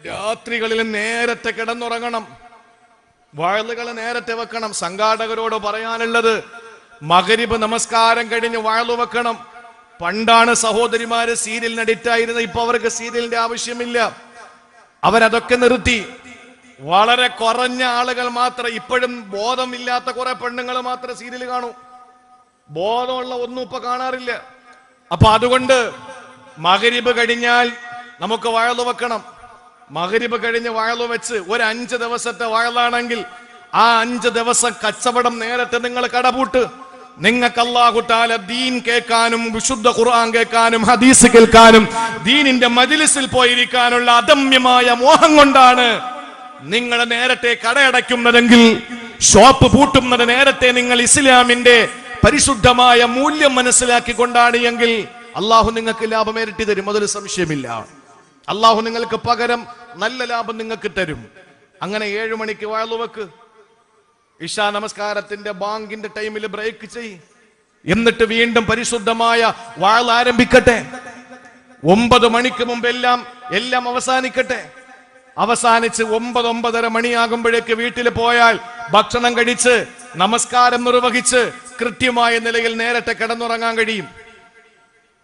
രാത്രികളിൽ നേരത്തെ കിടന്നുറങ്ങണം, വഅളുകൾ നേരത്തെ വെക്കണം. സംഘാടകരോട് പറയാനുള്ളത്, മഗ്രിബ് നമസ്കാരം കഴിഞ്ഞ് വഅള് വെക്കണം. പണ്ടാണ് സഹോദരിമാര് സീരിയലിന് അഡിക്റ്റായിരുന്നത്, ഇപ്പൊ അവർക്ക് സീരിയലിന്റെ ആവശ്യമില്ല, അവരതൊക്കെ നിർത്തി. വളരെ കുറഞ്ഞ ആളുകൾ മാത്രം, ഇപ്പോഴും ബോധമില്ലാത്ത കുറെ പെണ്ണുങ്ങൾ മാത്രം സീരിയൽ കാണൂ, ബോധമുള്ള ഒന്നും ഇപ്പൊ കാണാറില്ല. അപ്പൊ അതുകൊണ്ട് മഗ്രിബ് കഴിഞ്ഞാൽ നമുക്ക് വഅള് വെക്കണം. മഗ്രിബ് കഴിഞ്ഞ് വഅള് വെച്ച് ഒരു 5 ദിവസത്തെ വഅളാണെങ്കിൽ ആ 5 ദിവസം കച്ചവടം നേരത്തെ നിങ്ങൾ കടപൂട്ട്. നിങ്ങൾക്ക് അല്ലാഹു തആല ദീൻ കേൾക്കാനും വിശുദ്ധ ഖുർആൻ കേൾക്കാനും ഹദീസ് കേൾക്കാനും ദീനിന്റെ മജ്ലിസിൽ പോയിരിക്കാനുള്ള അദമ്യമായ മോഹം കൊണ്ടാണ് നിങ്ങൾ നേരത്തെ കടയടയ്ക്കുന്നതെങ്കിൽ, ഷോപ്പ് പൂട്ടുന്നത് നേരത്തെ നിങ്ങൾ ഇസ്ലാമിന്റെ പരിശുദ്ധമായ മൂല്യം മനസ്സിലാക്കിക്കൊണ്ടാണ് എങ്കിൽ അള്ളാഹു നിങ്ങൾക്ക് ലാഭം ഇരട്ടി തരും, അതൊരു സംശയമില്ല. അള്ളാഹു നിങ്ങൾക്ക് പകരം നല്ല ലാഭം നിങ്ങൾക്ക് തരും. അങ്ങനെ 7 മണിക്ക് വഅള് വെക്ക്, ഇശാ നമസ്കാരത്തിന്റെ ബാങ്കിന്റെ ടൈമിൽ ബ്രേക്ക് ചെയ്, എന്നിട്ട് വീണ്ടും പരിശുദ്ധമായ വഅള് ആരംഭിക്കട്ടെ. 9 മണിക്ക് മുമ്പ് എല്ലാം അവസാനിക്കട്ടെ. അവസാനിച്ച് 9-9:30 മണിയാകുമ്പോഴേക്ക് വീട്ടിൽ പോയാൽ ഭക്ഷണം കഴിച്ച് നമസ്കാരം നിർവഹിച്ച് കൃത്യമായ നിലയിൽ നേരത്തെ കിടന്നുറങ്ങാൻ കഴിയും.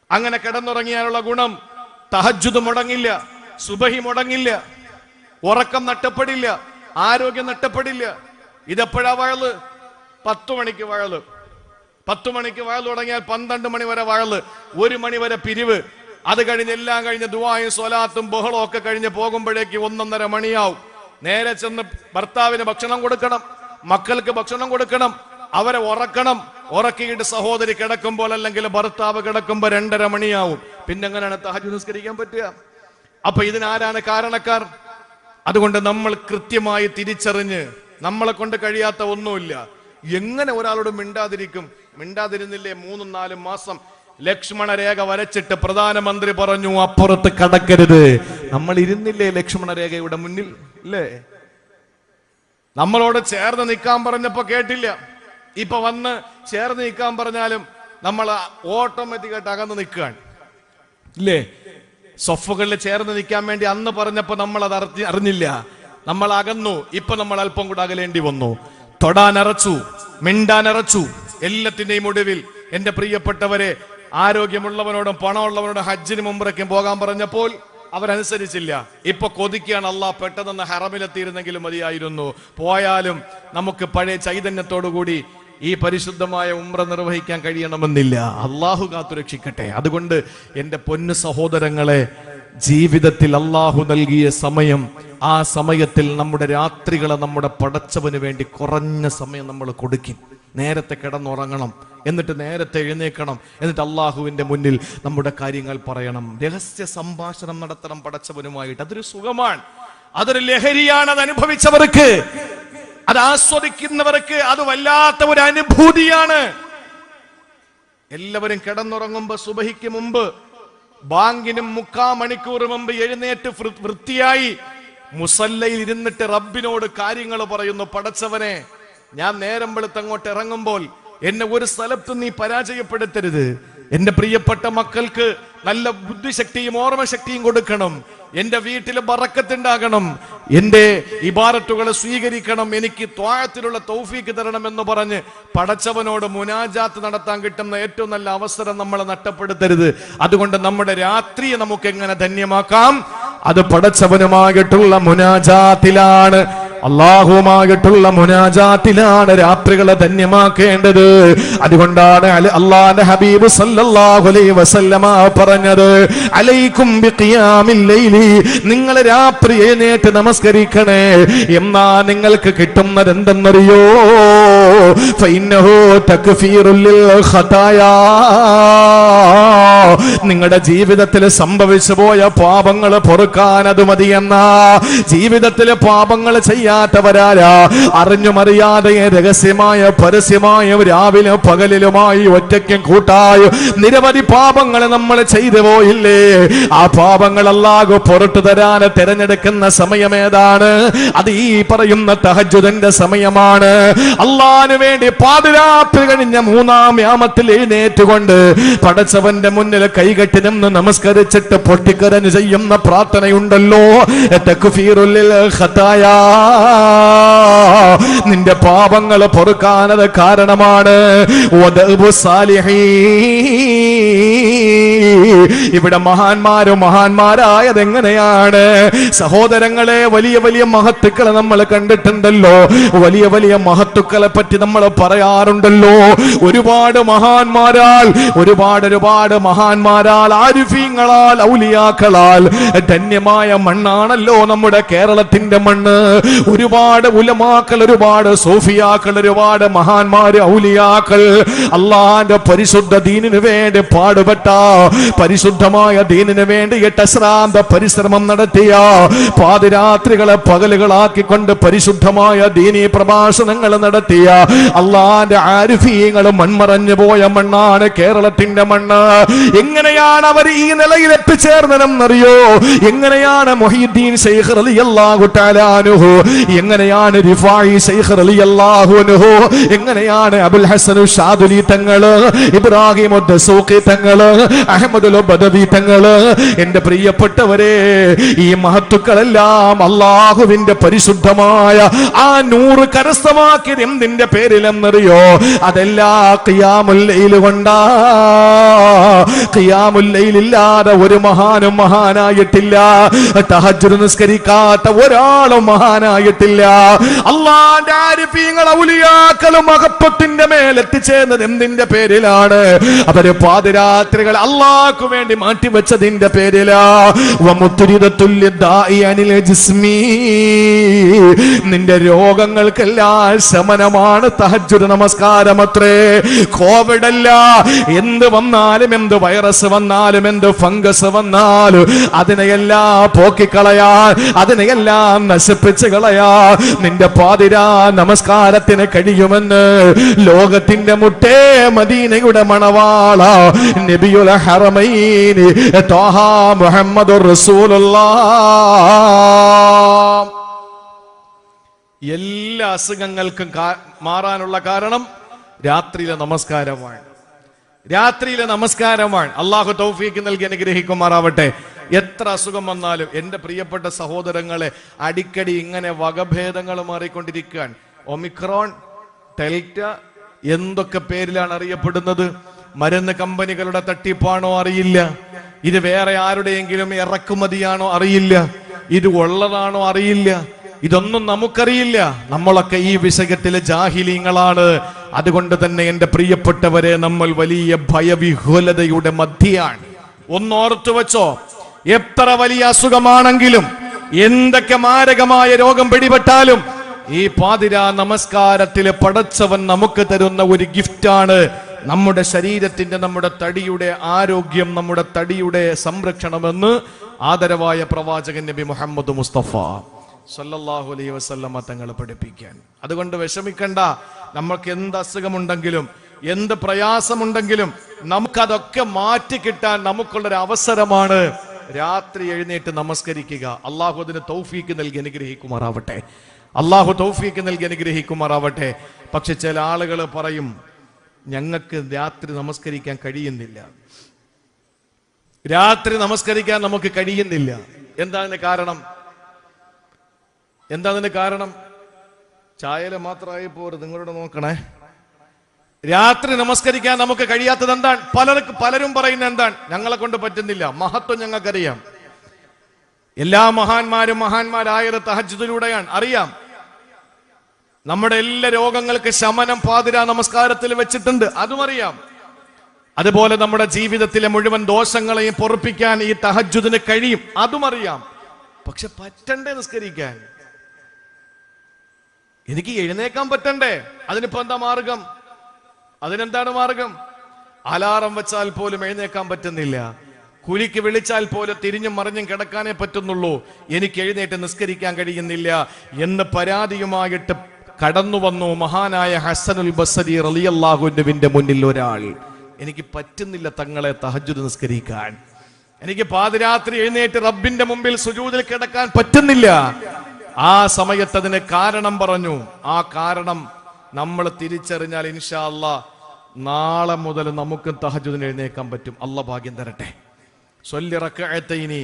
അങ്ങനെ കിടന്നുറങ്ങിയാലുള്ള ഗുണം, തഹജ്ജുദ് മുടങ്ങില്ല, സുബഹി മുടങ്ങില്ല, ഉറക്കം നഷ്ടപ്പെടില്ല, ആരോഗ്യം നഷ്ടപ്പെടില്ല. ഇതെപ്പോഴാ വഅള്? 10 മണിക്ക് വഅള്. 10 മണിക്ക് വഅള് തുടങ്ങിയാൽ 12 മണി വരെ വഅള്, 1 മണി വരെ പിരിവ്. അത് കഴിഞ്ഞ് എല്ലാം കഴിഞ്ഞ് ദുആയും സ്വലാത്തും ബഹളവും ഒക്കെ കഴിഞ്ഞ് പോകുമ്പോഴേക്ക് 1-1:30 മണിയാവും. നേരെ ചെന്ന് ഭർത്താവിന് ഭക്ഷണം കൊടുക്കണം, മക്കൾക്ക് ഭക്ഷണം കൊടുക്കണം, അവരെ ഉറക്കണം. ഉറക്കിയിട്ട് സഹോദരി കിടക്കുമ്പോൾ അല്ലെങ്കിൽ ഭർത്താവ് കിടക്കുമ്പോൾ 2:30 മണിയാവും. പിന്നെ എങ്ങനെയാണ് തഹജ്ജുദ് നിസ്കരിക്കാൻ പറ്റുക? അപ്പൊ ഇതിനാരാണ് കാരണക്കാർ? അതുകൊണ്ട് നമ്മൾ കൃത്യമായി തിരിച്ചറിഞ്ഞ്, നമ്മളെ കൊണ്ട് കഴിയാത്ത ഒന്നുമില്ല. എങ്ങനെ ഒരാളോട് മിണ്ടാതിരിക്കും? മിണ്ടാതിരുന്നില്ലേ 3-4 മാസം ലക്ഷ്മണ രേഖ വരച്ചിട്ട് പ്രധാനമന്ത്രി പറഞ്ഞു അപ്പുറത്ത് കടക്കരുത്. നമ്മൾ ഇരുന്നില്ലേ ലക്ഷ്മണ രേഖയുടെ മുന്നിൽ? ഇല്ലേ? നമ്മളോട് ചേർന്ന് നിൽക്കാൻ പറഞ്ഞപ്പോ കേട്ടില്ല. ഇപ്പൊ വന്ന് ചേർന്ന് നിൽക്കാൻ പറഞ്ഞാലും നമ്മൾ ഓട്ടോമാറ്റിക്കായിട്ട് അകന്ന് നിൽക്കുകയാണ്, ഇല്ലേ? സൊഫുകളിൽ ചേർന്ന് നിൽക്കാൻ വേണ്ടി അന്ന് പറഞ്ഞപ്പോ നമ്മൾ അത് അറിഞ്ഞില്ല, നമ്മൾ അകന്നു. ഇപ്പൊ നമ്മൾ അല്പം കൂടെ അകലേണ്ടി വന്നു. തൊടാനറച്ചു, മിണ്ടാനറച്ചു. എല്ലാത്തിന്റെയും ഒടുവിൽ എന്റെ പ്രിയപ്പെട്ടവരെ, ആരോഗ്യമുള്ളവനോടും പണമുള്ളവനോടും ഹജ്ജിനും ഉംറയ്ക്കും പോകാൻ പറഞ്ഞപ്പോൾ അവരനുസരിച്ചില്ല. ഇപ്പൊ കൊതിക്കുകയാണ്, അള്ളാഹ് പെട്ടെന്ന് ഹറമിലെത്തിയിരുന്നെങ്കിലും മതിയായിരുന്നു. പോയാലും നമുക്ക് പഴയ ചൈതന്യത്തോടുകൂടി ഈ പരിശുദ്ധമായ ഉംറ നിർവഹിക്കാൻ കഴിയണമെന്നില്ല. അള്ളാഹു കാത്തുരക്ഷിക്കട്ടെ. അതുകൊണ്ട് എന്റെ പൊന്നു സഹോദരങ്ങളെ, ജീവിതത്തിൽ അള്ളാഹു നൽകിയ സമയം, ആ സമയത്തിൽ നമ്മുടെ രാത്രികളെ നമ്മുടെ പടച്ചവന് വേണ്ടി കുറഞ്ഞ സമയം നമ്മൾ കൊടുക്കും. നേരത്തെ കിടന്നുറങ്ങണം, എന്നിട്ട് നേരത്തെ എഴുന്നേക്കണം, എന്നിട്ട് അള്ളാഹുവിന്റെ മുന്നിൽ നമ്മുടെ കാര്യങ്ങൾ പറയണം, രഹസ്യ സംഭാഷണം നടത്തണം പടച്ചവനുമായിട്ട്. അതൊരു സുഖമാണ്, അതൊരു ലഹരിയാണ്. അത് അനുഭവിച്ചവർക്ക്, അത് ആസ്വദിക്കുന്നവർക്ക് അത് വല്ലാത്ത ഒരു അനുഭൂതിയാണ്. എല്ലാവരും കിടന്നുറങ്ങുമ്പോ സുബഹിക്ക് മുമ്പ്, ബാങ്കിനും 3/4 മണിക്കൂർ മുമ്പ് എഴുന്നേറ്റ് വൃത്തിയായി മുസല്ലയിൽ ഇരുന്നിട്ട് റബ്ബിനോട് കാര്യങ്ങൾ പറയുന്നു. പടച്ചവനെ, ഞാൻ നേരം വെളുത്ത് അങ്ങോട്ട് ഇറങ്ങുമ്പോൾ എന്നെ ഒരു സ്ഥലത്തും നീ പരാജയപ്പെടുത്തരുത്. എന്റെ പ്രിയപ്പെട്ട മക്കൾക്ക് നല്ല ബുദ്ധിശക്തിയും ഓർമ്മശക്തിയും കൊടുക്കണം. എന്റെ വീട്ടിൽ ബറക്കത്തുണ്ടാകണം. എന്റെ ഇബാറത്തുകളെ സ്വീകരിക്കണം. എനിക്ക് ത്വാഅത്തിലുള്ള തൗഫീക്ക് തരണം എന്ന് പറഞ്ഞ് പടച്ചവനോട് മുനാജാത്ത് നടത്താൻ കിട്ടുന്ന ഏറ്റവും നല്ല അവസരം നമ്മൾ നഷ്ടപ്പെടുത്തരുത്. അതുകൊണ്ട് നമ്മുടെ രാത്രിയെ നമുക്ക് എങ്ങനെ ധന്യമാക്കാം? അത് പടച്ചവനുമായിട്ടുള്ള മുനാജാത്തിലാണ്, അള്ളാഹുമായിട്ടുള്ള മുനാജാത്തിലാണ് രാത്രികളെ ധന്യമാക്കേണ്ടത്. അതുകൊണ്ടാണ് അള്ളാഹുവിന്റെ ഹബീബ് സല്ലല്ലാഹു അലൈഹി വസല്ലമ പറഞ്ഞത്, അലൈക്കും ബിഖിയാമിൽ ലൈലി, നിങ്ങൾ രാത്രി എഴുന്നേറ്റ് നമസ്കരിക്കണേ. എന്നാ നിങ്ങൾക്ക് കിട്ടുന്നത് എന്തെന്നറിയോ? ഫഇന്നഹു തക്ഫീറുൽ ലിൽ ഖതായാ, നിങ്ങളുടെ ജീവിതത്തിൽ സംഭവിച്ചു പോയ പാപങ്ങൾ പൊറുക്കാൻ അത് മതിയെന്ന, ജീവിതത്തിലെ പാപങ്ങൾ ചെയ്യാൻ ചെയ്യാത്തവരാരാ? അറിഞ്ഞുമറിയാതെ രഹസ്യമായ പരസ്യമായ രാവിലെ പകലിലുമായി ഒറ്റയ്ക്കും കൂട്ടായും നിരവധി പാപങ്ങൾ നമ്മൾ ചെയ്തു പോയില്ലേ? ആ പാപങ്ങൾ അല്ലാഹു പുറത്തു തരാൻ തിരഞ്ഞെടുക്കുന്ന സമയമേതാണ്? അത് ഈ പറയുന്ന തഹജ്ജുദിന്റെ സമയമാണ്. അള്ളാഹിനു വേണ്ടി പാതിരാത്രി കഴിഞ്ഞ 3-ാം യാമത്തിൽ എഴുന്നേറ്റുകൊണ്ട് പടച്ചവന്റെ മുന്നിൽ കൈകെട്ടി നിന്ന് നമസ്കരിച്ചിട്ട് പൊട്ടിക്കരഞ്ഞു ചെയ്യുന്ന പ്രാർത്ഥനയുണ്ടല്ലോ, തക്ഫീറുൽ ഖതായാ, നിന്റെ പാപങ്ങൾ പൊറുക്കാനത് കാരണമാണ്. ഇവിടെ മഹാന്മാരായത് എങ്ങനെയാണ് സഹോദരങ്ങളെ? വലിയ വലിയ മഹത്തുക്കളെ നമ്മൾ കണ്ടിട്ടുണ്ടല്ലോ, വലിയ വലിയ മഹത്തുക്കളെ പറ്റി നമ്മൾ പറയാറുണ്ടല്ലോ. ഒരുപാട് മഹാന്മാരാൽ ആരിഫീങ്ങളാൽ ഔലിയാക്കളാൽ ധന്യമായ മണ്ണാണല്ലോ നമ്മുടെ കേരളത്തിന്റെ മണ്ണ്. ഒരുപാട് ഉലമാക്കൾ, ഒരുപാട് സൂഫിയാക്കൾ, ഒരുപാട് മഹാന്മാര്, ഔലിയാക്കൾ അള്ളാന്റെ പരിശുദ്ധ ദീനിനു വേണ്ടി പാടുപെട്ട, പരിശുദ്ധമായ ദീനിനു വേണ്ടി അശ്രാന്ത പരിശ്രമം നടത്തിയ, പാതിരാത്രികളെ പകലുകളാക്കിക്കൊണ്ട് പരിശുദ്ധമായ ദീനീ പ്രഭാഷണങ്ങൾ നടത്തിയ അള്ളാന്റെ ആരിഫീങ്ങൾ മൺമറഞ്ഞു പോയ മണ്ണാണ് കേരളത്തിന്റെ മണ്ണ്. എങ്ങനെയാണ് അവർ ഈ നിലയിൽ എത്തിച്ചേർന്നതെന്നറിയോ? എങ്ങനെയാണ് മുഹീദ്ദീൻ ശൈഖ് റളിയല്ലാഹു തആല അൻഹു, എങ്ങനെയാണ് റിഫായി ശൈഖ് റളിയല്ലാഹു അൻഹു, എങ്ങനെയാണ് അബുൽ ഹസൻ ഷാദുലി തങ്ങള്, ഇബ്രാഹിം ദസൂഖി തങ്ങള്, അഹ്മദുൽ ബദവി തങ്ങള്, എന്റെ പ്രിയപ്പെട്ടവരെ, ഈ മഹത്തുക്കളെല്ലാം അള്ളാഹുവിന്റെ പരിശുദ്ധമായ ആ നൂറ് കരസ്ഥമാക്കിയത് എന്തിന്റെ പേരിലെന്നറിയോ? അതെല്ലാം ഖിയാമുൽ ലൈൽ കൊണ്ടാ. ഖിയാമുൽ ലൈൽ ഇല്ലാതെ ഒരു മഹാനും മഹാനായിട്ടില്ല. തഹജ്ജുദ് നിസ്കരിക്കാത്ത ഒരാളും മഹാനായിട്ടില്ല. അല്ലാഹുവിന്റെ ആരിഫീങ്ങൾ ഔലിയാക്കളും മഹത്വത്തിന്റെ മേൽ എത്തിച്ചേർന്നത് എന്തിന്റെ പേരിലാണ്? അവര് പാതിരാത്രികൾ അള്ളാഹ്ക്ക് വേണ്ടി മാറ്റിവെച്ചതിന്റെ പേരിലാ. നിന്റെ രോഗങ്ങൾക്കെല്ലാം ശമനമാണ് തഹജ്ജുദ് നമസ്കാരം അത്രേ. കോവിഡ് അല്ല, എന്ത് വന്നാലും, എന്ത് വൈറസ് വന്നാലും, എന്ത് ഫംഗസ് വന്നാലും അതിനെയെല്ലാം പോക്കിക്കളയാൻ, അതിനെയെല്ലാം നശിപ്പിച്ച് കളയാൻ നിന്റെ പാതിരാ നമസ്കാരത്തിന് കഴിയുമെന്ന് ലോകത്തിന്റെ മുട്ടേ മദീനയുടെ മണവാള നബിയുൽ ഹറമൈൻ ത്വാഹ മുഹമ്മദുർ റസൂലുള്ളാഹ്. എല്ലാ അസുഖങ്ങൾക്കും മാറാനുള്ള കാരണം രാത്രിയിലെ നമസ്കാരമാണ്. രാത്രിയിലെ നമസ്കാരമാണ്. അള്ളാഹു തൗഫീഖ് നൽകി അനുഗ്രഹിക്കുമാറാവട്ടെ. എത്ര അസുഖം വന്നാലും എന്റെ പ്രിയപ്പെട്ട സഹോദരങ്ങളെ, അടിക്കടി ഇങ്ങനെ വകഭേദങ്ങൾ മാറിക്കൊണ്ടിരിക്കുകയാണ്. ഒമിക്രോൺ, ഡെൽറ്റ, എന്തൊക്കെ പേരിലാണ് അറിയപ്പെടുന്നത്. മരുന്ന് കമ്പനികളുടെ തട്ടിപ്പാണോ അറിയില്ല, ഇത് വേറെ ആരുടെയെങ്കിലും ഇറക്കുമതിയാണോ അറിയില്ല, ഇത് ഉള്ളതാണോ അറിയില്ല, ഇതൊന്നും നമുക്കറിയില്ല. നമ്മളൊക്കെ ഈ വിഷയത്തിലെ ജാഹിലീങ്ങളാണ്. അതുകൊണ്ട് തന്നെ എന്റെ പ്രിയപ്പെട്ടവരെ, നമ്മൾ വലിയ ഭയവിഹ്വലതയുടെ മധ്യയാണ്. ഒന്നോർത്തു വെച്ചോ, എത്ര വലിയ അസുഖമാണെങ്കിലും, എന്തൊക്കെ മാരകമായ രോഗം പിടിപെട്ടാലും, ഈ പാതിരാ നമസ്കാരത്തിലെ പടച്ചവൻ നമുക്ക് തരുന്ന ഒരു ഗിഫ്റ്റാണ് നമ്മുടെ ശരീരത്തിന്റെ, നമ്മുടെ തടിയുടെ ആരോഗ്യം, നമ്മുടെ തടിയുടെ സംരക്ഷണമെന്ന് ആദരവായ പ്രവാചകൻ നബി മുഹമ്മദ് മുസ്തഫ സല്ലല്ലാഹു അലൈഹി വസല്ലമ തങ്ങൾ പഠിപ്പിക്കാൻ. അതുകൊണ്ട് വിഷമിക്കണ്ട. നമ്മൾക്ക് എന്ത് അസുഖമുണ്ടെങ്കിലും, എന്ത് പ്രയാസമുണ്ടെങ്കിലും നമുക്കതൊക്കെ മാറ്റി കിട്ടാൻ നമുക്കുള്ളൊരു അവസരമാണ് രാത്രി എഴുന്നേറ്റ് നമസ്കരിക്കുക. അള്ളാഹു അതിന് തൗഫീക്ക് നൽകി അനുഗ്രഹിക്കുമാറാവട്ടെ. അള്ളാഹു തൗഫീക്ക് നൽകി അനുഗ്രഹിക്കുമാറാവട്ടെ. പക്ഷെ ചില ആളുകൾ പറയും, ഞങ്ങൾക്ക് രാത്രി നമസ്കരിക്കാൻ കഴിയുന്നില്ല, രാത്രി നമസ്കരിക്കാൻ നമുക്ക് കഴിയുന്നില്ല. എന്താണ് കാരണം? എന്താതിന്റെ കാരണം? ചായല മാത്രമായി പോരുത്, നിങ്ങളോട് നോക്കണേ. രാത്രി നമസ്കരിക്കാൻ നമുക്ക് കഴിയാത്തത് എന്താണ്? പലരും പറയുന്ന എന്താണ്? ഞങ്ങളെ കൊണ്ട് പറ്റുന്നില്ല. മഹത്വം ഞങ്ങൾക്കറിയാം. എല്ലാ മഹാന്മാരും മഹാന്മാരായത് തഹജ്ജുദിലൂടെയാണ്. അറിയാം, നമ്മുടെ എല്ലാ രോഗങ്ങൾക്ക് ശമനം പാതിരാ നമസ്കാരത്തിൽ വെച്ചിട്ടുണ്ട്, അതും അറിയാം. അതുപോലെ നമ്മുടെ ജീവിതത്തിലെ മുഴുവൻ ദോഷങ്ങളെയും പൊറുപ്പിക്കാൻ ഈ തഹജ്ജുദിന് കഴിയും, അതും അറിയാം. പക്ഷെ പറ്റണ്ടേ നിസ്കരിക്കാൻ? എനിക്ക് എഴുന്നേക്കാൻ പറ്റണ്ടേ? അതിനിപ്പോ എന്താ മാർഗം? അതിനെന്താണ് മാർഗം? അലാറം വെച്ചാൽ പോലും എഴുന്നേക്കാൻ പറ്റുന്നില്ല. കുലിക്ക് വിളിച്ചാൽ പോലെ തിരിഞ്ഞും മറിഞ്ഞും കിടക്കാനേ പറ്റുന്നുള്ളൂ, എനിക്ക് എഴുന്നേറ്റ് നിസ്കരിക്കാൻ കഴിയുന്നില്ല എന്ന് പരാതിയുമായിട്ട് കടന്നു വന്നു മഹാനായ ഹസനുൽ ബസ്രി റളിയല്ലാഹു അൻഹുവിന്റെ മുന്നിൽ ഒരാൾ. എനിക്ക് പറ്റുന്നില്ല തങ്ങളെ തഹജ്ജുദ് നിസ്കരിക്കാൻ, എനിക്ക് പാതിരാത്രി എഴുന്നേറ്റ് റബ്ബിന്റെ മുമ്പിൽ സുജൂദിൽ കിടക്കാൻ പറ്റുന്നില്ല. ആ സമയത്ത് അതിന് കാരണം പറഞ്ഞു. ആ കാരണം നമ്മൾ തിരിച്ചറിഞ്ഞാൽ ഇൻഷാ അല്ലാഹ് നാളെ മുതൽ നമുക്ക് തഹജ്ജുദിന് എഴുന്നേക്കാൻ പറ്റും. അല്ലാഹ് ഭാഗ്യം തരട്ടെ. സ്വല്ലി റക്അത്തൈനി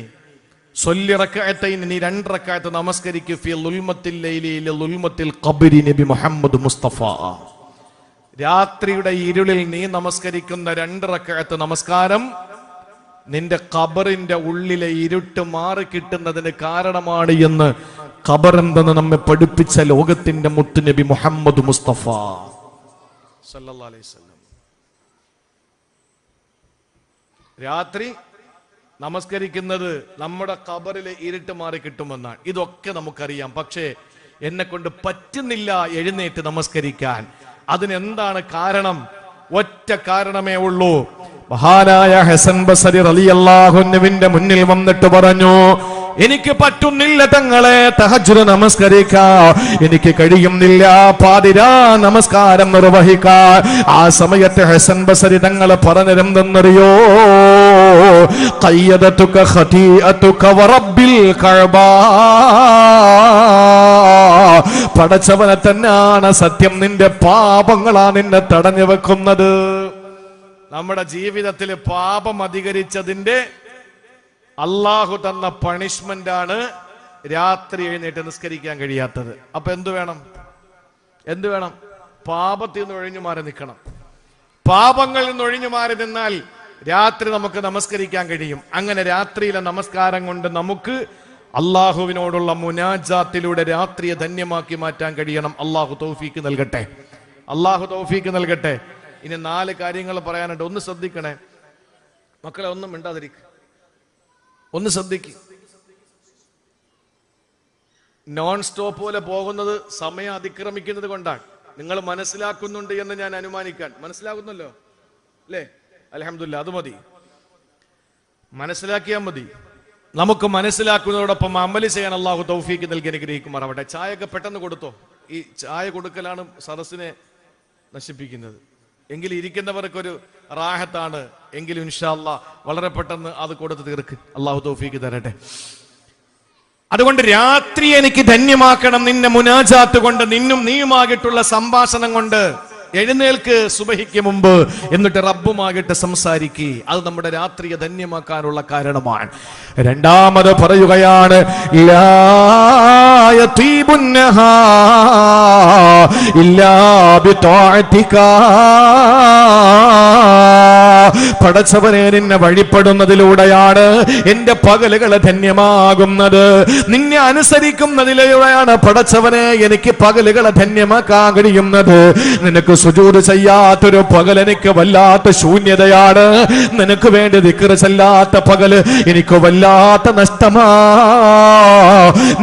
നീ 2 റക്അത്ത് നമസ്കരിക്കൂ ഫി ളുൽമത്തിൽ ലൈലി ളുൽമത്തിൽ ഖബ്രി നബി മുഹമ്മദ് മുസ്തഫ. രാത്രിയുടെ ഇരുളിൽ നീ നമസ്കരിക്കുന്ന 2 റക്അത്ത് നമസ്കാരം നിന്റെ ഖബറിന്റെ ഉള്ളിലെ ഇരുട്ട് മാറി കിട്ടുന്നതിന് കാരണമാണ് എന്ന് ഖബർ എന്തെന്ന് നമ്മെ പഠിപ്പിച്ച ലോകത്തിന്റെ മുത്ത് നബി മുഹമ്മദ് മുസ്തഫ സല്ലല്ലാഹു അലൈഹി വസല്ലം. രാത്രി നമസ്കരിക്കുന്നത് നമ്മുടെ ഖബറിലെ ഇരുട്ട് മാറി കിട്ടുമെന്നാണ്. ഇതൊക്കെ നമുക്കറിയാം. പക്ഷേ എന്നെ കൊണ്ട് പറ്റുന്നില്ല എഴുന്നേറ്റ് നമസ്കരിക്കാൻ. അതിനെന്താണ് കാരണം? ഒറ്റ കാരണമേ ഉള്ളൂ. മഹാനായ ഹസൻ ബസ്രി റളിയല്ലാഹു അൻഹുവിന്റെ മുന്നിൽ വന്നിട്ട് പറഞ്ഞു, എനിക്ക് പറ്റുന്നില്ല തങ്ങളെ തഹജ്ജുദ് നമസ്കരിക്കാൻ, എനിക്ക് കഴിയുന്നില്ല പാതിരാ നമസ്കാരം നിർവഹിക്കാൻ. ആ സമയത്ത് ഹസൻ ബസ്രി തങ്ങൾ പറഞ്ഞിരുന്നെന്നറിയോ? ഖയ്യദതുക ഖതീഅതുക വറബ്ബിൽ കഅബ. പടച്ചവനെ തന്നെയാണ് സത്യം, നിന്റെ പാപങ്ങളാ നിന്നെ തടഞ്ഞു വെക്കുന്നത്. നമ്മുടെ ജീവിതത്തിൽ പാപം അധികരിച്ചതിന്റെ അള്ളാഹു തന്ന പണിഷ്മെന്റ് ആണ് രാത്രി എഴുന്നേറ്റ് നിസ്കരിക്കാൻ കഴിയാത്തത്. അപ്പൊ എന്തു വേണം? പാപത്തിൽ നിന്ന് ഒഴിഞ്ഞു മാറി നിൽക്കണം. പാപങ്ങളിൽ നിന്ന് ഒഴിഞ്ഞു മാറി നിന്നാൽ രാത്രി നമുക്ക് നമസ്കരിക്കാൻ കഴിയും. അങ്ങനെ രാത്രിയിലെ നമസ്കാരം കൊണ്ട് നമുക്ക് അള്ളാഹുവിനോടുള്ള മുനാജാത്തിലൂടെ രാത്രിയെ ധന്യമാക്കി മാറ്റാൻ കഴിയണം. അള്ളാഹു തൗഫീക്ക് നൽകട്ടെ. ഇനി 4 കാര്യങ്ങൾ പറയാനുണ്ട്. ഒന്ന് ശ്രദ്ധിക്കണേ മക്കളെ, ഒന്നും മിണ്ടാതിരിക്കുക, ഒന്ന് ശ്രദ്ധിക്കുക. നോൺ സ്റ്റോപ്പ് പോലെ പോകുന്നത് സമയം അതിക്രമിക്കുന്നത് കൊണ്ടാണ്. നിങ്ങൾ മനസ്സിലാക്കുന്നുണ്ട് എന്ന് ഞാൻ അനുമാനിക്കാൻ. മനസ്സിലാകുന്നല്ലോ അല്ലേ? അൽഹംദുലില്ലാ, അത് മതി, മനസ്സിലാക്കിയാൽ മതി. നമുക്ക് മനസ്സിലാക്കുന്നതോടൊപ്പം അമല് ചെയ്യാൻ അള്ളാഹു തൗഫീക്ക് നൽകി അനുഗ്രഹിക്കുമാറാവട്ടെ. ചായയൊക്കെ പെട്ടെന്ന് കൊടുത്തോ. ഈ ചായ കൊടുക്കലാണ് സദസ്സിനെ നശിപ്പിക്കുന്നത്. എങ്കിലും ഇരിക്കുന്നവർക്കൊരു റാഹത്താണ്. എങ്കിലും ഇൻഷാ അല്ലാഹ് വളരെ പെട്ടെന്ന് അത് കൊടുത്ത് തീർക്ക്. അള്ളാഹു തൗഫീക്ക് തരട്ടെ. അതുകൊണ്ട് രാത്രി എനിക്ക് ധന്യമാക്കണം നിന്നെ മുനാജാത്ത് കൊണ്ട്, നിന്നും നീയുമായിട്ടുള്ള സംഭാഷണം കൊണ്ട്. എഴുന്നേൽക്ക് സുബഹിക്ക് മുമ്പ്, എന്നിട്ട് റബ്ബുമായിട്ട് സംസാരിക്ക്. അത് നമ്മുടെ രാത്രിയെ ധന്യമാക്കാനുള്ള കാരണമാണ്. രണ്ടാമത് പറയുകയാണ്, ലാ യതീബുൻ നഹാർ ഇല്ലാ ബിതഅതിക. പടച്ചവനെ നിന്നെ വഴിപ്പെടുന്നതിലൂടെയാണ് എന്റെ പകലുകളെ ധന്യമാകുന്നത്. നിന്നെ അനുസരിക്കുന്നതിലൂടെയാണ് പടച്ചവനെ എനിക്ക് പകലുകളെ ധന്യമാക്കാൻ കഴിയുന്നത്. നിനക്ക് സുജൂദ് ചെയ്യാത്തൊരു പകൽ എനിക്ക് വല്ലാത്ത ശൂന്യതയാണ്. നിനക്ക് വേണ്ടി ദിക്ർ ചെല്ലാത്ത പകല് എനിക്ക് വല്ലാത്ത നഷ്ടമാ.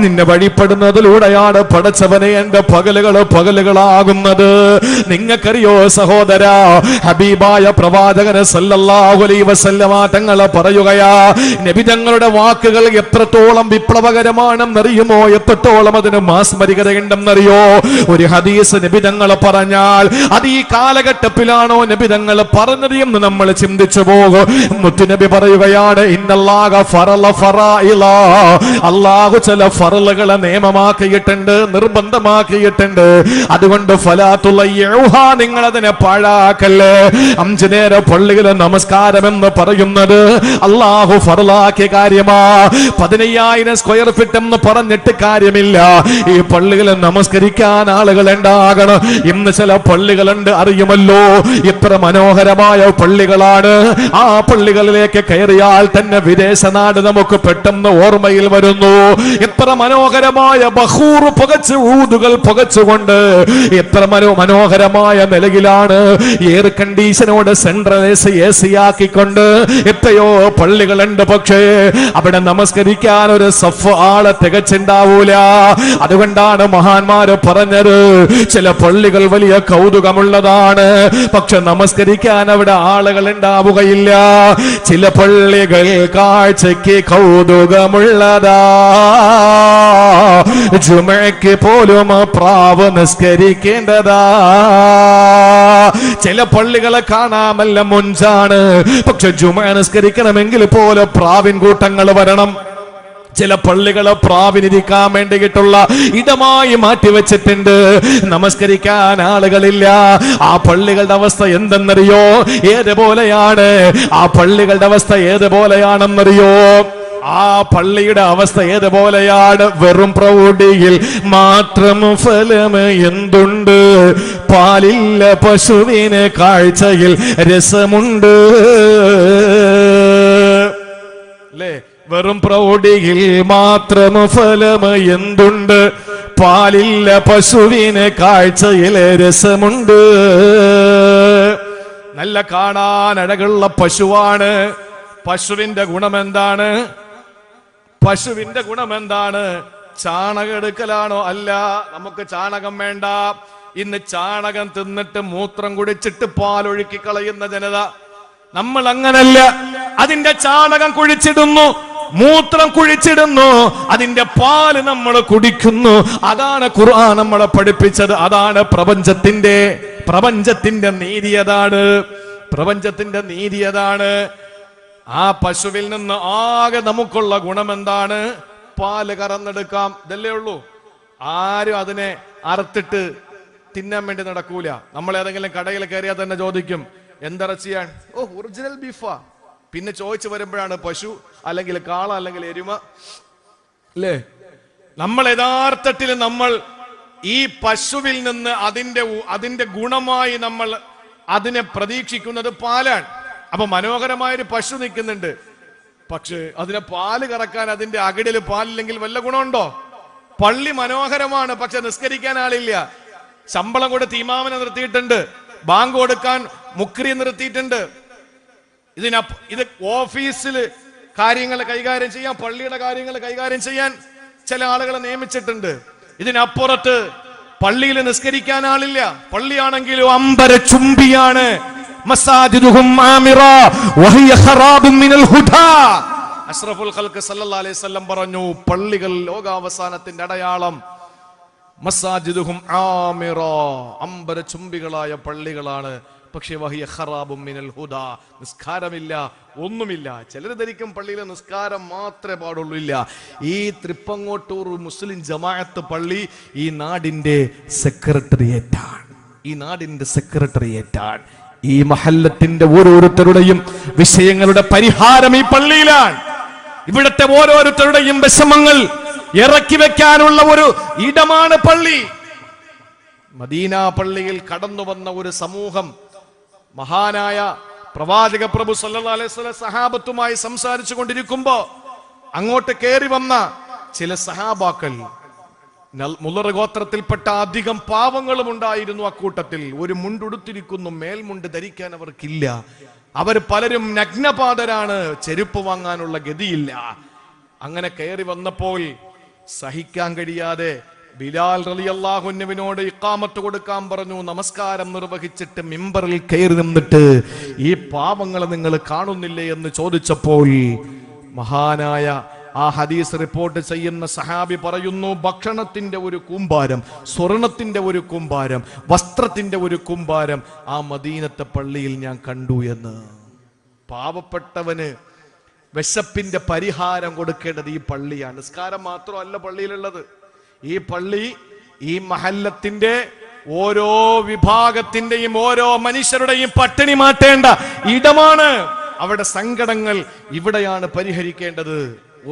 നിന്നെ വഴിപ്പെടുന്നതിലൂടെയാണ് പടച്ചവനെ എന്റെ പകലുകളാകുന്നത്. നിങ്ങൾക്കറിയോ സഹോദര, ഹബീബായ പ്രവാചകന് സല്ലല്ലാഹു അലൈഹി വസല്ലമ തങ്ങൾ പറയുകയാ, നബി തങ്ങളുടെ വാക്കുകൾ എത്രത്തോളം വിപ്ലവകരമാണെന്നറിയുമോ? എത്രത്തോളം അതിന് മാസ്മരികതയുണ്ടെന്നറിയോ? ഒരു ഹദീസ് നബി തങ്ങൾ പറഞ്ഞാൽ അത് ഈ കാലഘട്ടത്തിലാണോ നബി തങ്ങൾ പറഞ്ഞത് എന്ന് നമ്മൾ ചിന്തിച്ചു പോകും. മുത്തുനബി പറയുകയാണ്, ഇന്നല്ലാഹ ഫറല ഫറായില. അല്ലാഹു ചില ഫറലുകളെ നിയമമാക്കിയിട്ടുണ്ട്, നിർബന്ധമാക്കിയിട്ടുണ്ട്. അതുകൊണ്ട് ഫലാത്തുലയ്യുഹാ, നിങ്ങൾ അതിനെ പാഴാക്കല്ലേ. 5 നേര പള്ളിയിലെ നമസ്കാരം എന്ന് പറയുന്നത് അല്ലാഹു ഫറലാക്കിയ കാര്യമാ. 15,000 സ്ക്വയർ ഫീറ്റ് എന്ന് പറഞ്ഞിട്ട് കാര്യമില്ല. ഈ പള്ളിയിൽ നമസ്കരിക്കാൻ ആളുകൾ ഉണ്ടാകണം. ഇന്ന് ചില പള്ളികളുണ്ട്, അറിയുമല്ലോ, ഇത്ര മനോഹരമായ പള്ളികളാണ്. ആ പള്ളികളിലേക്ക് കയറിയാൽ തന്നെ വിദേശ നാട് നമുക്ക് പെട്ടെന്ന് ഓർമ്മയിൽ വരുന്നു. എത്ര മനോഹരമായ ബഖൂർ പുകച്ച് ഊതുകൾ പുകച്ചുകൊണ്ട് എത്ര മനോഹരമായ നിലയിലാണ് എയർ കണ്ടീഷനോട് സെൻട്രൽ AC ആക്കിക്കൊണ്ട് എത്രയോ പള്ളികളുണ്ട്. പക്ഷേ അവിടെ നമസ്കരിക്കാൻ ഒരു സഫ് ആളെ തികച്ചുണ്ടാവൂല. അതുകൊണ്ടാണ് മഹാന്മാര് പറഞ്ഞത് ചില പള്ളികൾ വലിയ കൗതുകമുള്ളതാണ്, പക്ഷെ നമസ്കരിക്കാൻ അവിടെ ആളുകൾ ഉണ്ടാവുകയില്ല. ചില പള്ളികൾ കാഴ്ചയ്ക്ക് കൗതുകമുള്ളതാ, ജുമയ്ക്ക് പോലും പ്രാവ് നിസ്കരിക്കേണ്ടതാ. ചില പള്ളികളെ കാണാമല്ല മുഞ്ചാണ്, പക്ഷെ ജുമ നിസ്കരിക്കണമെങ്കിൽ പോലെ പ്രാവിൻ കൂട്ടങ്ങൾ വരണം. ചില പള്ളികളെ പ്രാവിനിരിക്കാൻ വേണ്ടിയിട്ടുള്ള ഇടമായി മാറ്റിവെച്ചിട്ടുണ്ട്, നമസ്കരിക്കാൻ ആളുകളില്ല. ആ പള്ളികളുടെ അവസ്ഥ എന്തെന്നറിയോ? ഏതുപോലെയാണ് ആ പള്ളികളുടെ അവസ്ഥ? ഏതുപോലെയാണെന്നറിയോ? ആ പള്ളിയുടെ അവസ്ഥ ഏതുപോലെയാണ്? വെറും പ്രൗഢിയിൽ മാത്രം ഫലം എന്തുണ്ട്, പാലില്ല പശുവിന് കാഴ്ചയിൽ രസമുണ്ട്. അല്ലേ? വെറും പ്രൗഢിയിൽ മാത്രം ഫലം എന്തുണ്ട്, പാലില്ല പശുവിന് കാഴ്ചയിൽ രസമുണ്ട്. നല്ല കാണാൻ അഴകുള്ള പശുവാണ്. പശുവിന്റെ ഗുണമെന്താണ്? പശുവിന്റെ ഗുണമെന്താണ്? ചാണകം എടുക്കലാണോ? അല്ല, നമുക്ക് ചാണകം വേണ്ട. ഇന്ന് ചാണകം തിന്നിട്ട് മൂത്രം കുടിച്ചിട്ട് പാലൊഴുക്കി കളയുന്ന ജനത. നമ്മൾ അങ്ങനല്ല. അതിന്റെ ചാണകം കുഴിച്ചിടുന്നു, മൂത്രം കുഴിച്ചിടുന്നു, അതിന്റെ പാല് നമ്മൾ കുടിക്കുന്നു. അതാണ് ഖുർആൻ നമ്മളെ പഠിപ്പിച്ചത്. അതാണ് പ്രപഞ്ചത്തിന്റെ നീതി. അതാണ് പ്രപഞ്ചത്തിന്റെ നീതി. അതാണ്. ആ പശുവിൽ നിന്ന് ആകെ നമുക്കുള്ള ഗുണം എന്താണ്? പാല് കറന്നെടുക്കാം. ഇതല്ലേ ഉള്ളൂ. ആരും അതിനെ അറുത്തിട്ട് തിന്നാൻ വേണ്ടി നടക്കൂല. നമ്മൾ ഏതെങ്കിലും കടയിൽ കയറിയാൽ തന്നെ ചോദിക്കും എന്തിറച്ചിയാണ്? ഓ, ഒറിജിനൽ ബീഫാ. പിന്നെ ചോദിച്ചു വരുമ്പോഴാണ് പശു അല്ലെങ്കിൽ കാള അല്ലെങ്കിൽ എരുമ. അല്ലേ? നമ്മൾ യഥാർത്ഥത്തിൽ നമ്മൾ ഈ പശുവിൽ നിന്ന് അതിന്റെ ഗുണമായി നമ്മൾ അതിനെ പ്രതീക്ഷിക്കുന്നത് പാലാണ്. അപ്പൊ മനോഹരമായൊരു പശു നിൽക്കുന്നുണ്ട്, പക്ഷെ അതിനെ പാല് കറക്കാൻ അതിന്റെ അകിടില് പാലില്ലെങ്കിൽ വല്ല ഗുണമുണ്ടോ? പള്ളി മനോഹരമാണ്, പക്ഷെ നിസ്കരിക്കാൻ ആളില്ല. ശമ്പളം കൊടുത്ത് ഇമാമിനെ നിർത്തിയിട്ടുണ്ട്, ബാങ്ക് കൊടുക്കാൻ മുക്രി നിർത്തിയിട്ടുണ്ട്. ഇത് ഓഫീസിൽ കാര്യങ്ങൾ കൈകാര്യം ചെയ്യാൻ, പള്ളിയുടെ കാര്യങ്ങൾ കൈകാര്യം ചെയ്യാൻ ചില ആളുകളെ നിയമിച്ചിട്ടുണ്ട്. ഇതിനപ്പുറത്ത് പള്ളിയിൽ നിസ്കരിക്കാൻ ആളില്ല. പള്ളിയാണെങ്കിലും അമ്പര ചുംബിയാണ്. മസാജിദുഹും ആമിറ വഹിയ ഖറാബും മിനൽ ഹുദാ. അഷ്റഫുൽ ഖൽഖ് സല്ലല്ലാഹു അലൈഹി വസല്ലം പറഞ്ഞു, പള്ളികൾ ലോകാവസാനത്തിന്റെ അടയാളം. മസാജിദുഹും ആമിറ, അമ്പര ചുംബികളായ പള്ളികളാണ്. പക്ഷേ വഹിയ ഖറാബും മിനൽ ഹുദാ, നിസ്കാരമില്ല, ഒന്നുമില്ല. ചിലർ ധരിക്കും പള്ളിയിലെ നിസ്കാരം മാത്രമേ പാടുള്ളൂ. ഇല്ല. ഈ തൃപ്പങ്ങോട്ടൂർ മുസ്ലിം ജമാഅത്ത് പള്ളി ഈ നാടിന്റെ സെക്രട്ടറിയേറ്റാണ്. ഈ നാടിന്റെ സെക്രട്ടറിയേറ്റാണ്. ഈ മഹല്ലത്തിന്റെ ഓരോരുത്തരുടെയും വിഷയങ്ങളുടെ പരിഹാരം ഈ പള്ളിയിലാണ്. ഇവിടുത്തെ ഓരോരുത്തരുടെയും വിഷമങ്ങൾ ഇറക്കി വെക്കാനുള്ള ഒരു ഇടമാണ് പള്ളി. മദീന പള്ളിയിൽ കടന്നു വന്ന ഒരു സമൂഹം മഹാനായ പ്രവാചക പ്രഭു സല്ലല്ലാഹു അലൈഹി വസല്ലം സഹാബത്തുമായി സംസാരിച്ചു കൊണ്ടിരിക്കുമ്പോ അങ്ങോട്ട് കയറി വന്ന ചില സഹാബാക്കൾ, മുളർ ഗോത്രത്തിൽപ്പെട്ട അധികം പാവങ്ങളും ഉണ്ടായിരുന്നു അക്കൂട്ടത്തിൽ. ഒരു മുണ്ടുടുത്തിരിക്കുന്നു, മേൽമുണ്ട് ധരിക്കാൻ അവർക്കില്ല. അവർ പലരും നഗ്നപാതരാണ്, ചെരുപ്പ് വാങ്ങാനുള്ള ഗതിയില്ല. അങ്ങനെ കയറി വന്നപ്പോൾ സഹിക്കാൻ കഴിയാതെ ബിലാൽ റളിയല്ലാഹു അൻഹുവിനോട് ഇഖാമത്ത് കൊടുക്കാൻ പറഞ്ഞു. നമസ്കാരം നിർവഹിച്ചിട്ട് മിമ്പറിൽ കയറി നിന്നിട്ട് ഈ പാവങ്ങളെ നിങ്ങൾ കാണുന്നില്ലേ എന്ന് ചോദിച്ചപ്പോൾ മഹാനായ ആ ഹദീസ് റിപ്പോർട്ട് ചെയ്യുന്ന സഹാബി പറയുന്നു, ഭക്ഷണത്തിന്റെ ഒരു കൂമ്പാരം, സ്വർണത്തിന്റെ ഒരു കൂമ്പാരം, വസ്ത്രത്തിന്റെ ഒരു കൂമ്പാരം ആ മദീനത്തെ പള്ളിയിൽ ഞാൻ കണ്ടു എന്ന്. പാവപ്പെട്ടവന് വിശപ്പിന്റെ പരിഹാരം കൊടുക്കേണ്ടത് ഈ പള്ളിയാണ്. നിസ്കാരം മാത്രമല്ല പള്ളിയിലുള്ളത്. ഈ പള്ളി ഈ മഹല്ലത്തിന്റെ ഓരോ വിഭാഗത്തിന്റെയും ഓരോ മനുഷ്യരുടെയും പട്ടിണി മാറ്റേണ്ട ഇടമാണ്. അവിടെ സങ്കടങ്ങൾ ഇവിടെയാണ് പരിഹരിക്കേണ്ടത്.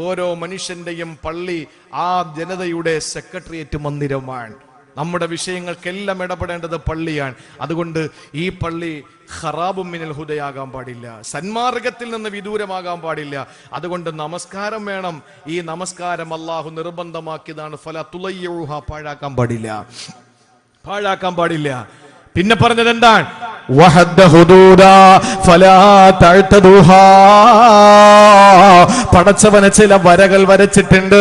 ഓരോ മനുഷ്യന്റെയും പള്ളി ആ ജനതയുടെ സെക്രട്ടേറിയറ്റ് മന്ദിരമാണ്. നമ്മുടെ വിഷയങ്ങൾക്കെല്ലാം ഇടപെടേണ്ടത് പള്ളിയാണ്. അതുകൊണ്ട് ഈ പള്ളി ഖറാബും മിനൽ ഹുദയാകാൻ പാടില്ല, സന്മാർഗത്തിൽ നിന്ന് വിദൂരമാകാൻ പാടില്ല. അതുകൊണ്ട് നമസ്കാരം വേണം. ഈ നമസ്കാരം അള്ളാഹു നിർബന്ധമാക്കിയതാണ്. ഫലാ തുളയ്യുഹ, പാഴാക്കാൻ പാടില്ല, പാഴാക്കാൻ പാടില്ല. പിന്നെ പറഞ്ഞത് എന്താണ്? പടച്ചവന് ചില വരകൾ വരച്ചിട്ടുണ്ട്,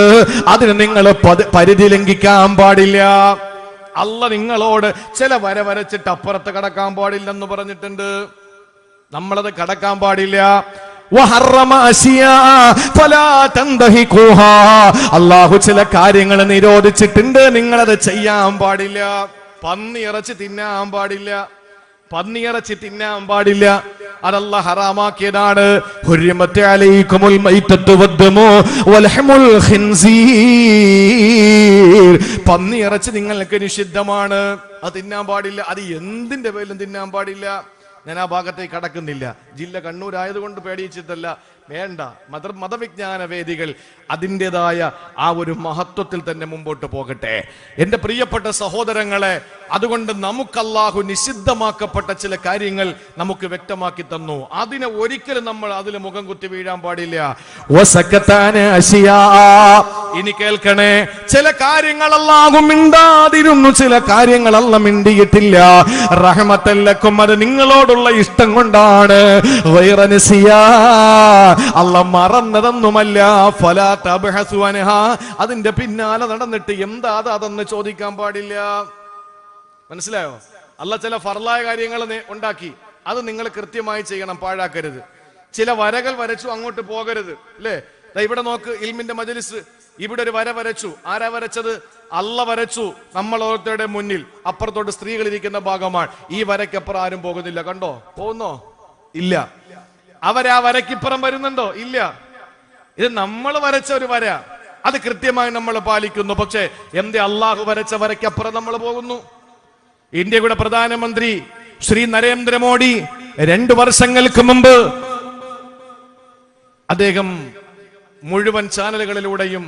അതിന് നിങ്ങൾ പരിധി ലംഘിക്കാൻ പാടില്ല. അല്ല നിങ്ങളോട് ചില വര വരച്ചിട്ട് അപ്പുറത്ത് കടക്കാൻ പാടില്ലെന്ന് പറഞ്ഞിട്ടുണ്ട്. നമ്മളത് കടക്കാൻ പാടില്ല. അല്ലാഹു ചില കാര്യങ്ങൾ നിരോധിച്ചിട്ടുണ്ട്, നിങ്ങളത് ചെയ്യാൻ പാടില്ല. പന്നിയിറച്ചി തിന്നാൻ പാടില്ല, പന്നിയിറച്ചി തിന്നാൻ പാടില്ല, അതല്ലാഹു ഹറാമാക്കിയതാണ്. ഹുരിമത്ത് അലൈക്കുമുൽ മൈതത്തു വദ്ദമു വൽഹമുൽ ഖിൻസീർ, പന്നിയിറച്ചി നിങ്ങൾക്ക് നിഷിദ്ധമാണ്, അത് തിന്നാൻ പാടില്ല. അത് എന്തിന്റെ പേരിലും തിന്നാൻ പാടില്ല. ഞാൻ ആ ഭാഗത്തേക്ക് കടക്കുന്നില്ല. ജില്ല കണ്ണൂരായതുകൊണ്ട് പേടിച്ചിട്ടല്ല, വേണ്ട. മതവിജ്ഞാന വേദികൾ അതിൻ്റെതായ ആ ഒരു മഹത്വത്തിൽ തന്നെ മുമ്പോട്ട് പോകട്ടെ എൻ്റെ പ്രിയപ്പെട്ട സഹോദരങ്ങളെ. അതുകൊണ്ട് നമുക്ക് അല്ലാഹു നിഷിദ്ധമാക്കപ്പെട്ട ചില കാര്യങ്ങൾ നമുക്ക് വ്യക്തമാക്കി തന്നു. അതിനെ ഒരിക്കലും നമ്മൾ അതിൽ മുഖം കുത്തി വീഴാൻ പാടില്ല. ഇനി കേൾക്കണേ, ചില കാര്യങ്ങൾ അല്ലാഹു മിണ്ടാതിരുന്നു, ചില കാര്യങ്ങൾ അല്ലാഹു മിണ്ടിയിട്ടില്ല. റഹ്മത്തല്ലക്കും, അത് നിങ്ങളോടുള്ള ഇഷ്ടം കൊണ്ടാണ്. അല്ലാഹു മറന്നതൊന്നുമല്ല. ഫലാ തബ്ഹസു അൻഹാ, അതിന്റെ പിന്നാലെ നടന്നിട്ട് എന്താ അതെന്ന് ചോദിക്കാൻ പാടില്ല. മനസ്സിലായോ? അല്ലാഹു ചില ഫർളായ കാര്യങ്ങൾ ഉണ്ടാക്കി, അത് നിങ്ങൾ കൃത്യമായി ചെയ്യണം, പാഴാക്കരുത്. ചില വരകൾ വരച്ചു, അങ്ങോട്ട് പോകരുത്. അല്ലേ? ഇവിടെ നോക്ക്, ഇൽമിന്റെ മജ്ലിസ്, ഇവിടെ ഒരു വര വരച്ചു. ആരാ വരച്ചത്? അല്ല വരച്ചു. നമ്മൾ ഓരോരുത്തരുടെ മുന്നിൽ. അപ്പുറത്തോട്ട് സ്ത്രീകൾ ഇരിക്കുന്ന ഭാഗമാണ്. ഈ വരയ്ക്കപ്പുറം ആരും പോകുന്നില്ല. കണ്ടോ? പോകുന്നോ? ഇല്ല. അവരാ വരയ്ക്കിപ്പുറം വരുന്നുണ്ടോ? ഇല്ല. ഇത് നമ്മൾ വരച്ച ഒരു വര, അത് കൃത്യമായി നമ്മൾ പാലിക്കുന്നു. പക്ഷെ എന്തേ അള്ളാഹു വരച്ച വരയ്ക്കപ്പുറം നമ്മൾ പോകുന്നു? ഇന്ത്യയുടെ പ്രധാനമന്ത്രി ശ്രീ നരേന്ദ്രമോദി 2 വർഷങ്ങൾക്ക് മുമ്പ് അദ്ദേഹം മുഴുവൻ ചാനലുകളിലൂടെയും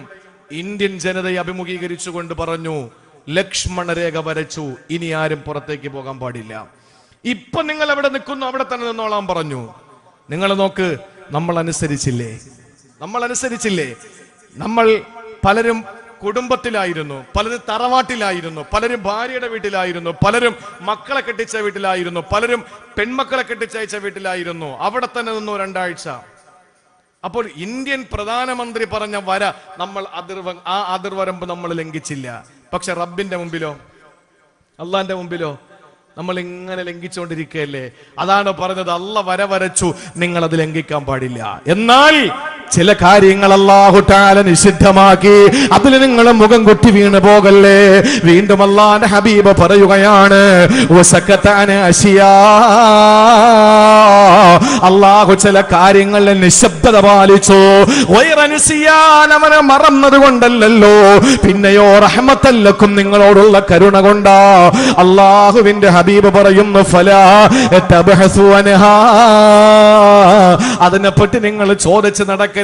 ഇന്ത്യൻ ജനതയെ അഭിമുഖീകരിച്ചുകൊണ്ട് പറഞ്ഞു, ലക്ഷ്മണരേഖ വരച്ചു, ഇനി ആരും പുറത്തേക്ക് പോകാൻ പാടില്ല. ഇപ്പൊ നിങ്ങൾ എവിടെ നിൽക്കുന്നു അവിടെ തന്നെ നിന്നോളാൻ പറഞ്ഞു. നിങ്ങൾ നോക്ക്, നമ്മൾ അനുസരിച്ചില്ലേ? നമ്മൾ അനുസരിച്ചില്ലേ? നമ്മൾ പലരും കുടുംബത്തിലായിരുന്നു, പലരും തറവാട്ടിലായിരുന്നു, പലരും ഭാര്യയുടെ വീട്ടിലായിരുന്നു, പലരും മക്കളെ കെട്ടിച്ച വീട്ടിലായിരുന്നു, പലരും പെൺമക്കളെ കെട്ടിച്ചയച്ച വീട്ടിലായിരുന്നു. അവിടെ തന്നെ നിന്നു 2 ആഴ്ച. അപ്പോൾ ഇന്ത്യൻ പ്രധാനമന്ത്രി പറഞ്ഞ വര നമ്മൾ ആ അതിർവരമ്പ് നമ്മൾ ലംഘിച്ചില്ല. പക്ഷെ റബ്ബിന്റെ മുമ്പിലോ, അള്ളാന്റെ മുമ്പിലോ നമ്മൾ ഇങ്ങനെ ലംഘിച്ചുകൊണ്ടിരിക്കുകയല്ലേ? അതാണ് പറഞ്ഞത്, അല്ല വര വരച്ചു, നിങ്ങൾ അത് ലംഘിക്കാൻ പാടില്ല. എന്നാൽ ചില കാര്യങ്ങൾ അല്ലാഹു തആല നിഷിദ്ധമാക്കി, അതിൽ നിങ്ങൾ മുഖം കുത്തി വീണ് പോകല്ലേ. വീണ്ടും അല്ലാഹുവിന്റെ ഹബീബ് പറയുകയാണ്, അല്ലാഹു ചില കാര്യങ്ങളിൽ നിശബ്ദത പാലിച്ചു. അവനെ മറന്നത് കൊണ്ടല്ലോ, പിന്നെയോ റഹ്മത്തല്ലക്കും, നിങ്ങളോടുള്ള കരുണ കൊണ്ടാ. അല്ലാഹുവിന്റെ ഹബീബ് പറയുന്നു, ഫലാ തബ്ഹസു അൻഹാ, അതിനെപ്പറ്റി നിങ്ങൾ ചോദിച്ച് നടക്കരുത്.